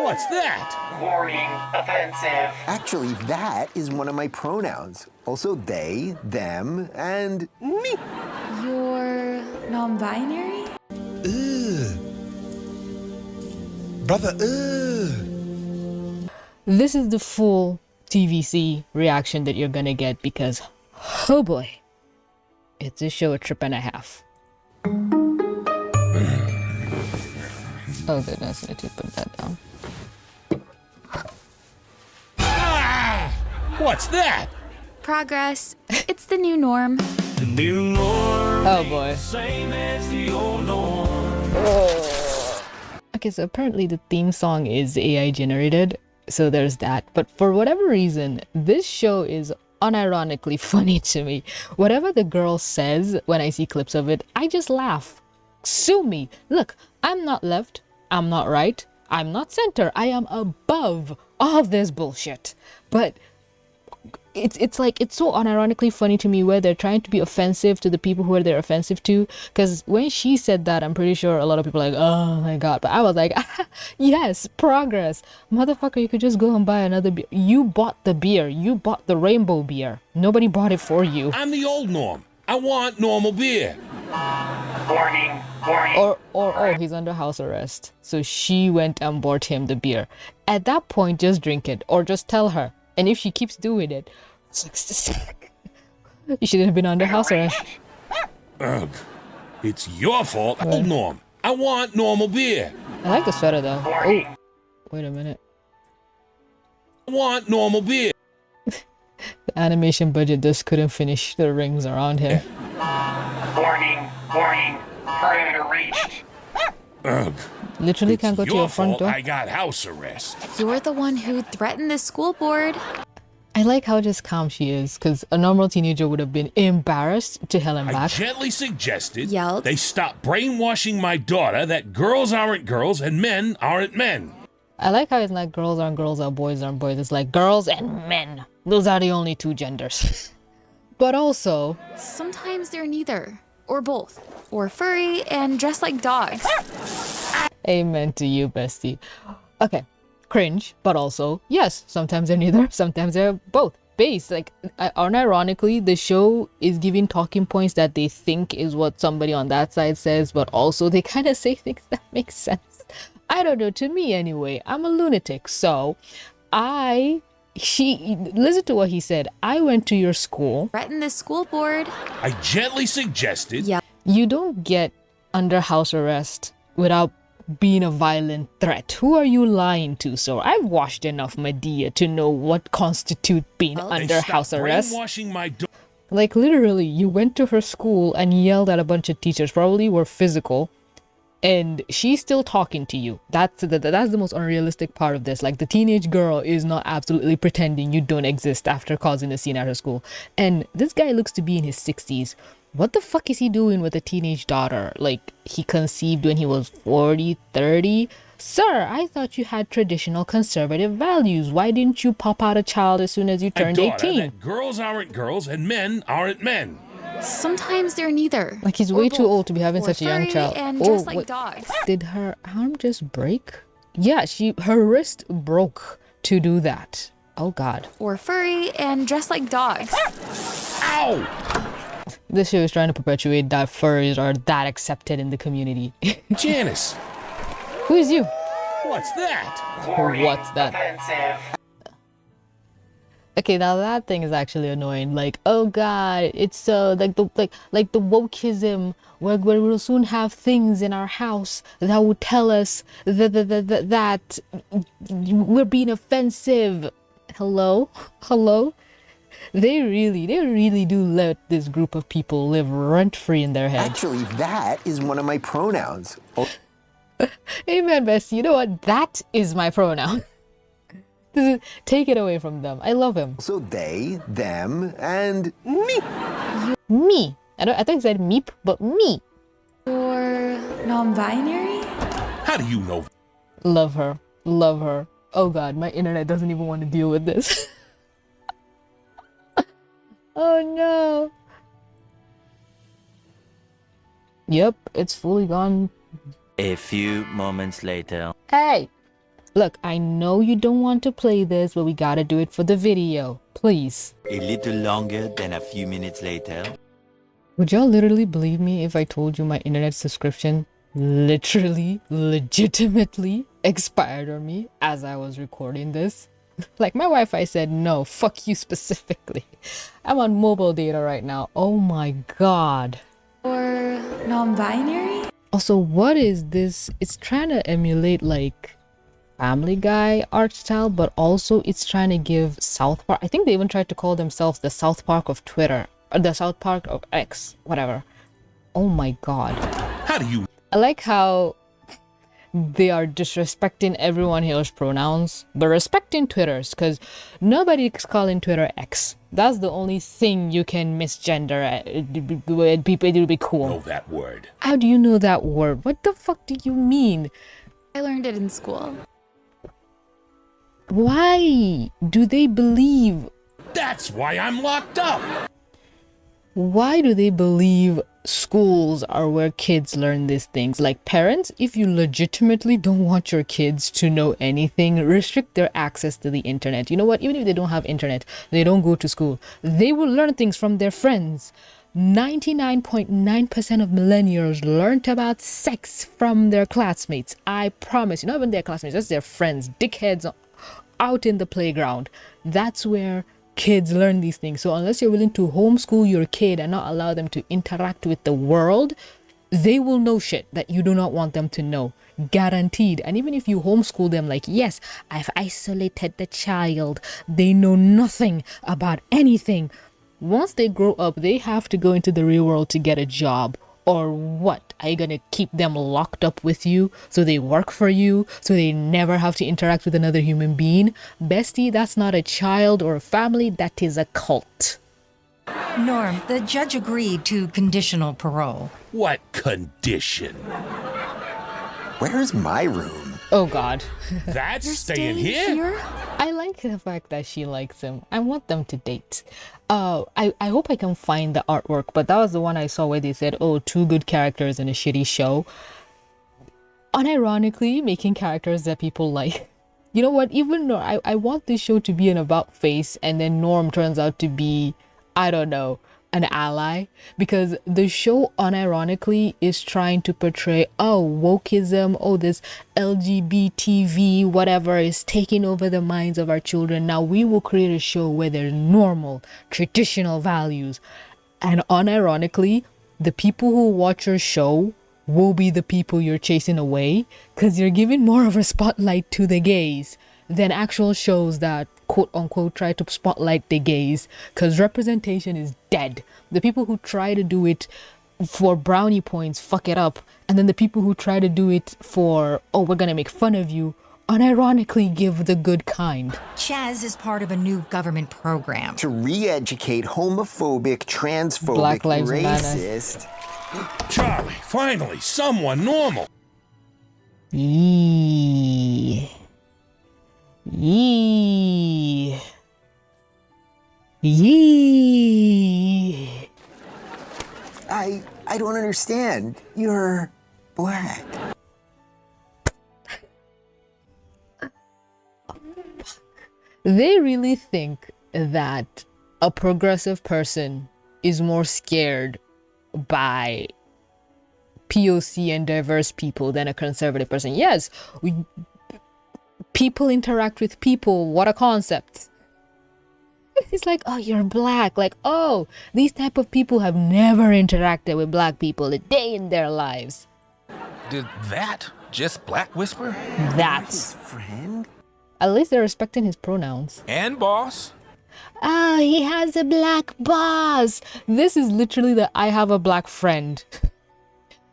What's that? Warning, offensive. Actually, that is one of my pronouns. Also they, them, and me. You're non-binary? Brother, This is the full TVC reaction that you're gonna get because, oh boy, it's a show a trip and a half. Oh goodness, I need to put that down. What's that? Progress. It's the new norm. The new norm. Oh boy. Same as the old norm. Okay, so apparently the theme song is AI generated, so there's that. But for whatever reason, this show is unironically funny to me. Whatever the girl says when I see clips of it, I just laugh. Sue me. Look, I'm not left, I'm not right, I'm not center, I am above all this bullshit. But it's like, it's so unironically funny to me where they're trying to be offensive to the people who are they're offensive to, because when she said that, I'm pretty sure a lot of people are like, oh my god, but I was like, yes, progress, motherfucker. You could just go and buy another beer. You bought the beer, you bought the rainbow beer, nobody bought it for you. I'm the old norm. I want normal beer. Warning, warning. Or oh, he's under house arrest, so she went and bought him the beer. At that point, just drink it, or just tell her. And if she keeps doing it, you shouldn't have been under house arrest. Ugh. It's your fault. Old norm. I want normal beer. I like the sweater though. Oh, wait a minute. I want normal beer. The animation budget just couldn't finish the rings around him. Warning, warning. Perimeter reached. Ugh. Literally It's can't go to your front fault door. I got house arrest. You're the one who threatened the school board. I like how just calm she is, because a normal teenager would have been embarrassed to hell and I back. gently suggested Yelled. they stop brainwashing my daughter that girls aren't girls and men aren't men. I like how it's not girls aren't girls or boys aren't boys. It's like girls and men. Those are the only two genders. But also, Sometimes they're neither. Or both. Or furry and dressed like dogs. amen to you, bestie. Okay, cringe, but also, yes, sometimes they're neither, sometimes they're both. Base, like, unironically, the show is giving talking points that they think is what somebody on that side says, but also they kind of say things that make sense. I don't know, to me anyway, I'm a lunatic, so listen to what he said. I went to your school. Threatened the school board. I gently suggested Yeah. You don't get under house arrest without being a violent threat. Who are you lying to, sir? I've watched enough Medea to know what constitutes being Well, they under stop house arrest. brainwashing my daughter. Like, literally, you went to her school and yelled at a bunch of teachers, probably were physical, and she's still talking to you. That's the most unrealistic part of this. Like, the teenage girl is not absolutely pretending you don't exist after causing a scene at her school. And this guy looks to be in his 60s. What the fuck is he doing with a teenage daughter? Like, he conceived when he was 40, 30? Sir, I thought you had traditional conservative values. Why didn't you pop out a child as soon as you My turned daughter 18? that girls aren't girls and men aren't men. Sometimes they're neither. Like, he's Or way too both. old to be having Or such a young furry child. and Oh, dressed like what- dogs. Did her arm just break? Yeah, her wrist broke to do that. Oh god. Or furry and dressed like dogs. Ow! This show is trying to perpetuate that furries are that accepted in the community. Janice, Who is you? what's that? Warning, What's that? offensive. Okay, now that thing is actually annoying. Like, oh god, it's so like the wokeism where we'll soon have things in our house that will tell us that we're being offensive. Hello? They really do let this group of people live rent-free in their heads. Actually, that is one of my pronouns. Amen, bestie. You know what? That is my pronoun. Take it away from them. I love him. Also they, them, and me. Me. I think I said meep, but me. Or non-binary? How do you know? Love her. Love her. Oh god, my internet doesn't even want to deal with this. Oh no. Yep, it's fully gone. A few moments later. Hey, Look, I know you don't want to play this, but we gotta do it for the video. Please. A little longer than a few minutes later. Would y'all literally believe me if I told you my internet subscription literally, legitimately expired on me as I was recording this? Like, my Wi-Fi said, no, fuck you specifically. I'm on mobile data right now. Oh my god. Or non-binary? Also, what is this? It's trying to emulate like Family Guy art style, but also it's trying to give South Park. I think they even tried to call themselves the South Park of Twitter, or the South Park of X, whatever. Oh my god. How do you I like how they are disrespecting everyone here's pronouns, but respecting Twitter's, because nobody's calling Twitter X. That's the only thing you can misgender. It will be cool. know that word? How do you know that word? What the fuck do you mean? I learned it in school. Why do they believe? That's why I'm locked up. Why do they believe schools are where kids learn these things? Like, parents, if you legitimately don't want your kids to know anything, restrict their access to the internet. You know what? Even if they don't have internet, they don't go to school, they will learn things from their friends. 99.9% of millennials learned about sex from their classmates. I promise you, not even their classmates, just their friends, dickheads out in the playground. That's where kids learn these things. So unless you're willing to homeschool your kid and not allow them to interact with the world, they will know shit that you do not want them to know. Guaranteed. And even if you homeschool them, like, yes, I've isolated the child, they know nothing about anything. Once they grow up, they have to go into the real world to get a job. Or what? Are you gonna keep them locked up with you so they work for you, so they never have to interact with another human being? Bestie, that's not a child or a family, that is a cult. Norm, the judge agreed to conditional parole. What condition? Where's my room? Oh god. That's You're staying here? I like the fact that she likes him. I want them to date. I hope I can find the artwork, but that was the one I saw where they said, oh, 2 good characters in a shitty show. Unironically, making characters that people like. You know what? Even though I want this show to be an about face, and then Norm turns out to be, I don't know, an ally, because the show unironically is trying to portray, oh, wokeism, oh, this LGBTV whatever is taking over the minds of our children. Now we will create a show where there's normal traditional values, and unironically the people who watch your show will be the people you're chasing away, because you're giving more of a spotlight to the gays than actual shows that quote unquote try to spotlight the gays, because representation is dead. The people who try to do it for brownie points fuck it up, and then the people who try to do it for, oh, we're gonna make fun of you, unironically give the good kind. Chaz is part of a new government program. To re-educate homophobic, transphobic, Black Lives Matter. racist. Charlie, finally, someone normal. Yee. Yee. Yee. I don't understand. You're black. They really think that a progressive person is more scared by POC and diverse people than a conservative person. Yes, people interact with people. What a concept. It's like, oh, you're black. Like, oh, these type of people have never interacted with black people a day in their lives. Did that just Black Whisper? That's Friend? at least they're respecting his pronouns. And boss? Ah, he has a black boss. This is literally the I have a black friend.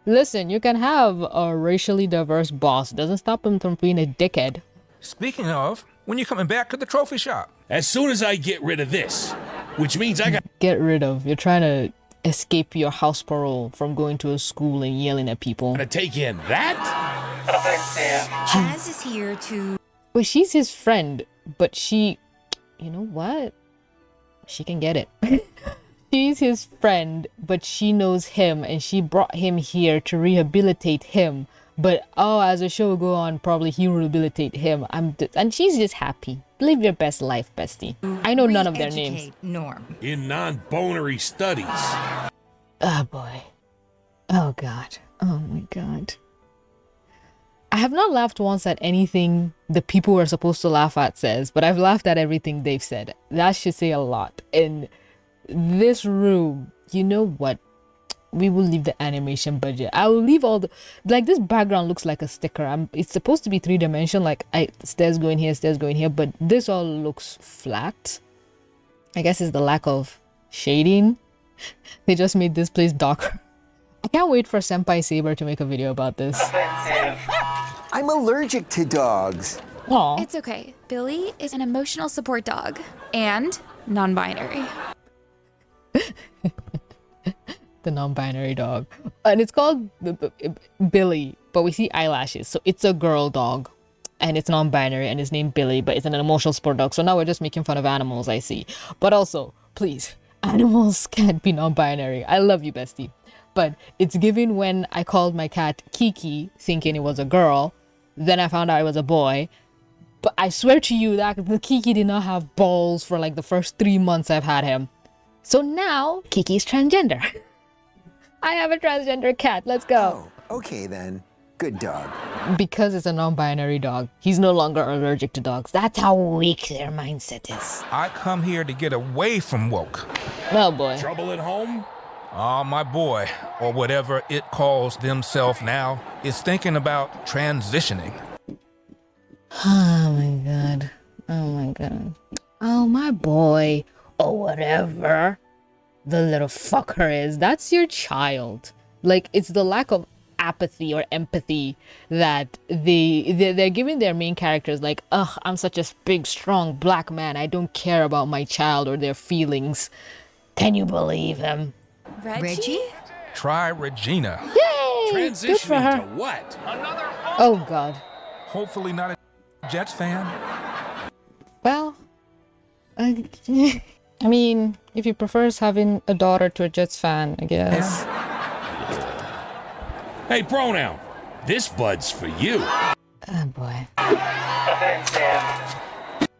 Listen, you can have a racially diverse boss. Doesn't stop him from being a dickhead. Speaking of, when you coming back to the trophy shop? As soon as I get rid of this, which means I got Get rid of. You're trying to escape your house parole from going to a school and yelling at people. to take in that. Offensive. Chaz is here to... Well, she's his friend, but she... You know what? She can get it. She's his friend, but she knows him, and she brought him here to rehabilitate him. But oh, as the show go on, probably he will rehabilitate him. And she's just happy. Live your best life, bestie. I know none of their names. Re-educate Norm. In non-binary studies. Oh boy. Oh god. Oh my god. I have not laughed once at anything the people we're supposed to laugh at says, but I've laughed at everything they've said. That should say a lot. In this room, you know what? We will leave the animation budget. I will leave all the, like, this background looks like a sticker. It's supposed to be 3-dimensional, like stairs going here, but this all looks flat. I guess it's the lack of shading. They just made this place darker. I can't wait for Senpai Saber to make a video about this. I'm allergic to dogs. Aw. It's okay. Billy is an emotional support dog and non-binary. The non-binary dog, and it's called Billy, but we see eyelashes, so it's a girl dog, and it's non-binary, and it's named Billy, but it's an emotional support dog. So now we're just making fun of animals, I see. But also, please, animals can't be non-binary. I love you, bestie, but it's given when I called my cat Kiki thinking it was a girl, then I found out it was a boy. But I swear to you that the Kiki did not have balls for like the first 3 months I've had him. So now Kiki's transgender. I have a transgender cat. Let's go. Oh, okay then. Good dog. Because it's a non-binary dog, he's no longer allergic to dogs. That's how weak their mindset is. I come here to get away from woke. Oh boy. Trouble at home? Oh, my boy, or whatever it calls themselves now, is thinking about transitioning. Oh my god. Oh my god. Oh my boy. Or whatever the little fucker is. That's your child. Like, it's the lack of apathy or empathy that they're giving their main characters, like, ugh, I'm such a big strong black man, I don't care about my child or their feelings. Can you believe him? Reggie? Try Regina. Yay! Good for Transitioning to her. what? Oh god. Hopefully not a Jets fan. Well, I mean, if he prefers having a daughter to a Jets fan, I guess. Hey, pronoun. This bud's for you. Oh boy.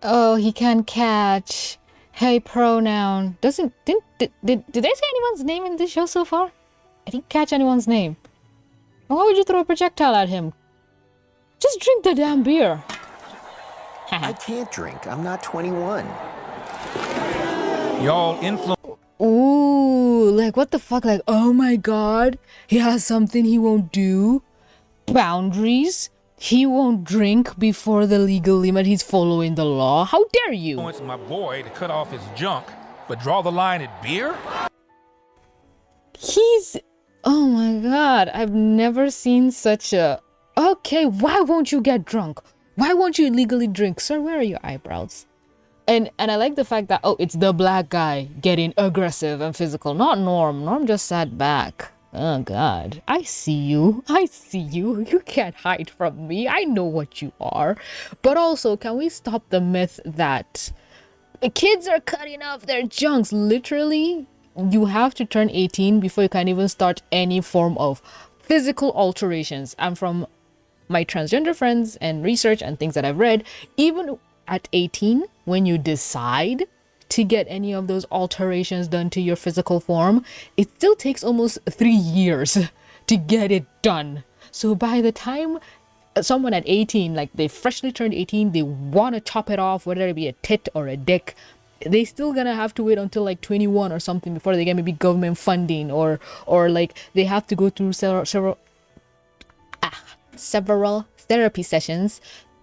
Oh, he can catch. Hey, pronoun. Did they say anyone's name in this show so far? I didn't catch anyone's name. Why would you throw a projectile at him? Just drink the damn beer. I can't drink. I'm not 21. Y'all influence. Ooh, like what the fuck? Like, oh my god, he has something he won't do. Boundaries. He won't drink before the legal limit. He's following the law. How dare you? My boy to cut off his junk, but draw the line at beer? He's... Oh my god, I've never seen such a... Okay, why won't you get drunk? Why won't you illegally drink? Sir, where are your eyebrows? And I like the fact that, oh, it's the black guy getting aggressive and physical, not Norm. Norm just sat back. Oh god, I see you. I see you. You can't hide from me. I know what you are. But also, can we stop the myth that kids are cutting off their junks? Literally, you have to turn 18 before you can even start any form of physical alterations. And from my transgender friends and research and things that I've read, even at 18, when you decide to get any of those alterations done to your physical form, it still takes almost 3 years to get it done. So by the time someone at 18, like they freshly turned 18, they want to chop it off, whether it be a tit or a dick, they still gonna have to wait until like 21 or something before they get maybe government funding, or like they have to go through several therapy sessions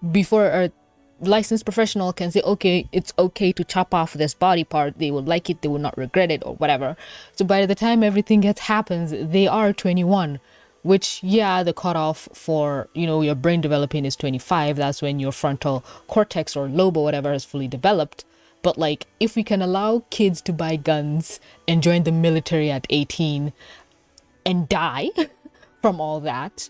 before a licensed professional can say, okay, it's okay to chop off this body part. They will like it, they will not regret it, or whatever. So by the time everything happens, they are 21, which, yeah, the cutoff for, you know, your brain developing is 25. That's when your frontal cortex or lobe or whatever is fully developed. But like, if we can allow kids to buy guns and join the military at 18 and die from all that,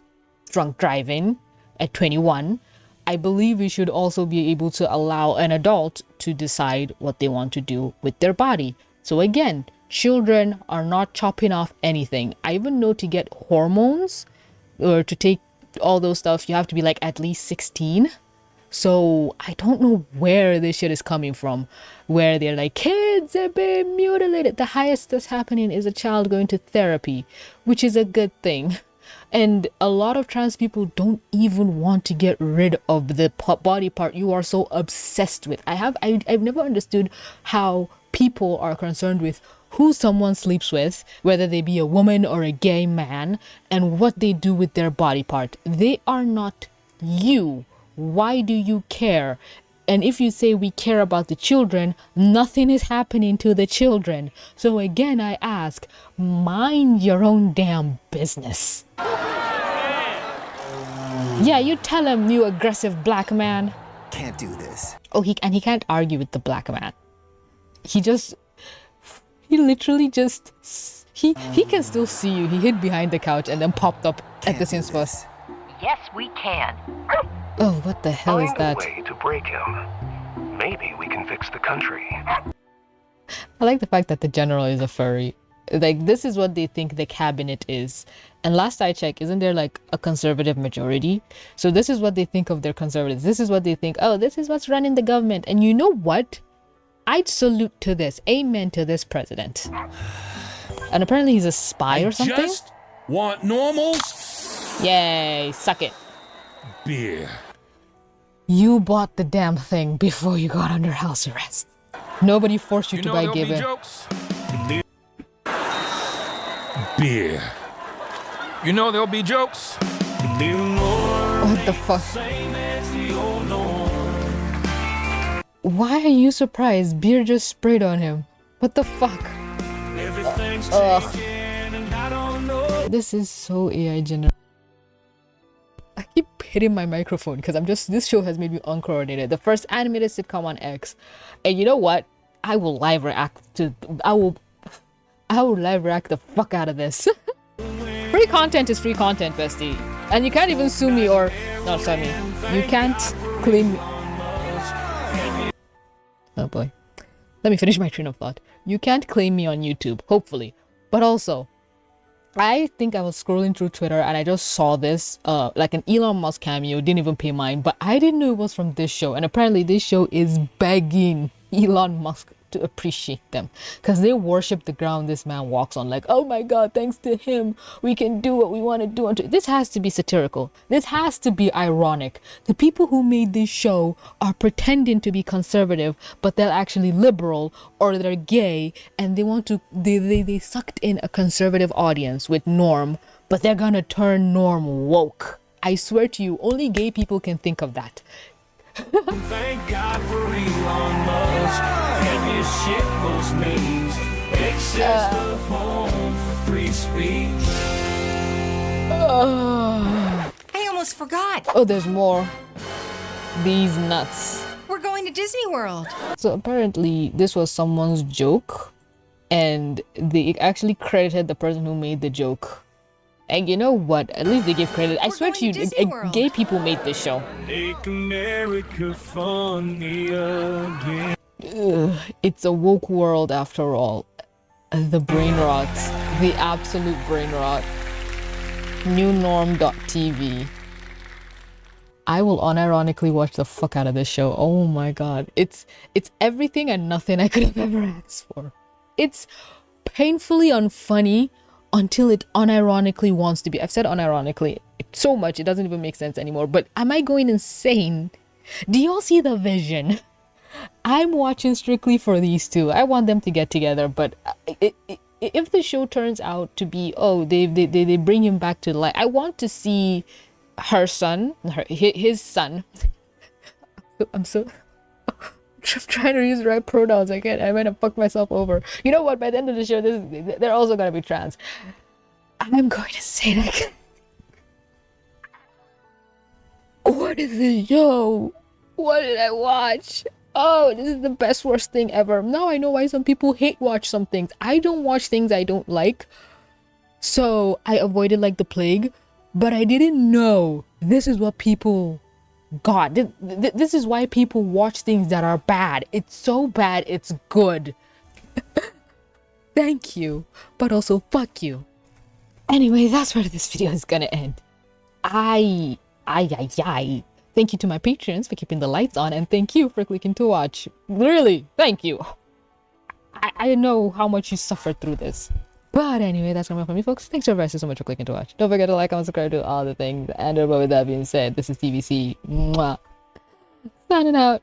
drunk driving at 21, I believe we should also be able to allow an adult to decide what they want to do with their body. So again, children are not chopping off anything. I even know to get hormones or to take all those stuff, you have to be like at least 16. So I don't know where this shit is coming from, where they're like, kids are being mutilated. The highest that's happening is a child going to therapy, which is a good thing. And a lot of trans people don't even want to get rid of the body part you are so obsessed with. I've never understood how people are concerned with who someone sleeps with, whether they be a woman or a gay man, and what they do with their body part. They are not you. Why do you care? And if you say we care about the children, nothing is happening to the children. So again, I ask, mind your own damn business. Yeah, you tell him, you aggressive black man. Can't do this. Oh, he can't argue with the black man. He literally just, he can still see you. He hid behind the couch and then popped up at the same spot. Yes, we can. Oh, what the hell is that? Find a way to break him. Maybe we can fix the country. I like the fact that the general is a furry. Like, this is what they think the cabinet is. And last I checked, isn't there like a conservative majority? So this is what they think of their conservatives. This is what they think, oh, this is what's running the government. And you know what? I'd salute to this. Amen to this president. And apparently he's a spy or something. Just want normals? Yay, suck it. Beer. You bought the damn thing before you got under house arrest. Nobody forced you to buy Gibbon. Beer. You know there'll be jokes. What the fuck? Why are you surprised? Beer just sprayed on him. What the fuck? This is so AI generated. I keep hitting my microphone because this show has made me uncoordinated. The first animated sitcom on X. And you know what? I will live react the fuck out of this. Free content is free content, bestie. And you can't even sue me or... No, sorry. You can't claim... Oh boy. Let me finish my train of thought. You can't claim me on YouTube, hopefully. But also, I think I was scrolling through Twitter and I just saw this, like an Elon Musk cameo, didn't even pay mine, but I didn't know it was from this show. And apparently this show is begging Elon Musk to appreciate them because they worship the ground this man walks on. Like, oh my god, thanks to him we can do what we want to do. This has to be satirical. This has to be ironic. The people who made this show are pretending to be conservative, but they're actually liberal, or they're gay and they want to they sucked in a conservative audience with Norm, but they're gonna turn Norm woke. I swear to you, only gay people can think of that. Thank God for Elon Musk and his shitpost memes. Access the home for free speech. I almost forgot. Oh, there's more. These nuts. We're going to Disney World. So apparently this was someone's joke and they actually credited the person who made the joke. And you know what? At least they give credit. I swear to you, gay people made this show. Make America funny again. It's a woke world after all. The brain rot. The absolute brain rot. Newnorm.tv. I will unironically watch the fuck out of this show. Oh my god. It's everything and nothing I could have ever asked for. It's painfully unfunny until it unironically wants to be. I've said unironically so much it doesn't even make sense anymore. But am I going insane? Do y'all see the vision? I'm watching strictly for these two. I want them to get together, but if the show turns out to be, oh, they bring him back to life, I want to see his son. I'm trying to use the right pronouns. I might have fucked myself over. You know what? By the end of the show, they're also gonna be trans. I'm going to say that. What is this show? What did I watch? Oh, this is the best worst thing ever. Now I know why some people hate watch some things. I don't watch things I don't like, so I avoided like the plague. But I didn't know this is what people got. This is why people watch things that are bad. It's so bad, it's good. Thank you, but also fuck you. Anyway, that's where this video is gonna end. Ay. Thank you to my patrons for keeping the lights on, and thank you for clicking to watch. Really, thank you. I know how much you suffered through this. But anyway, that's gonna be it for me, folks. Thanks so much for clicking to watch. Don't forget to like, comment, subscribe, do all the things. And with that being said, this is TVC. Mwah. Signing out.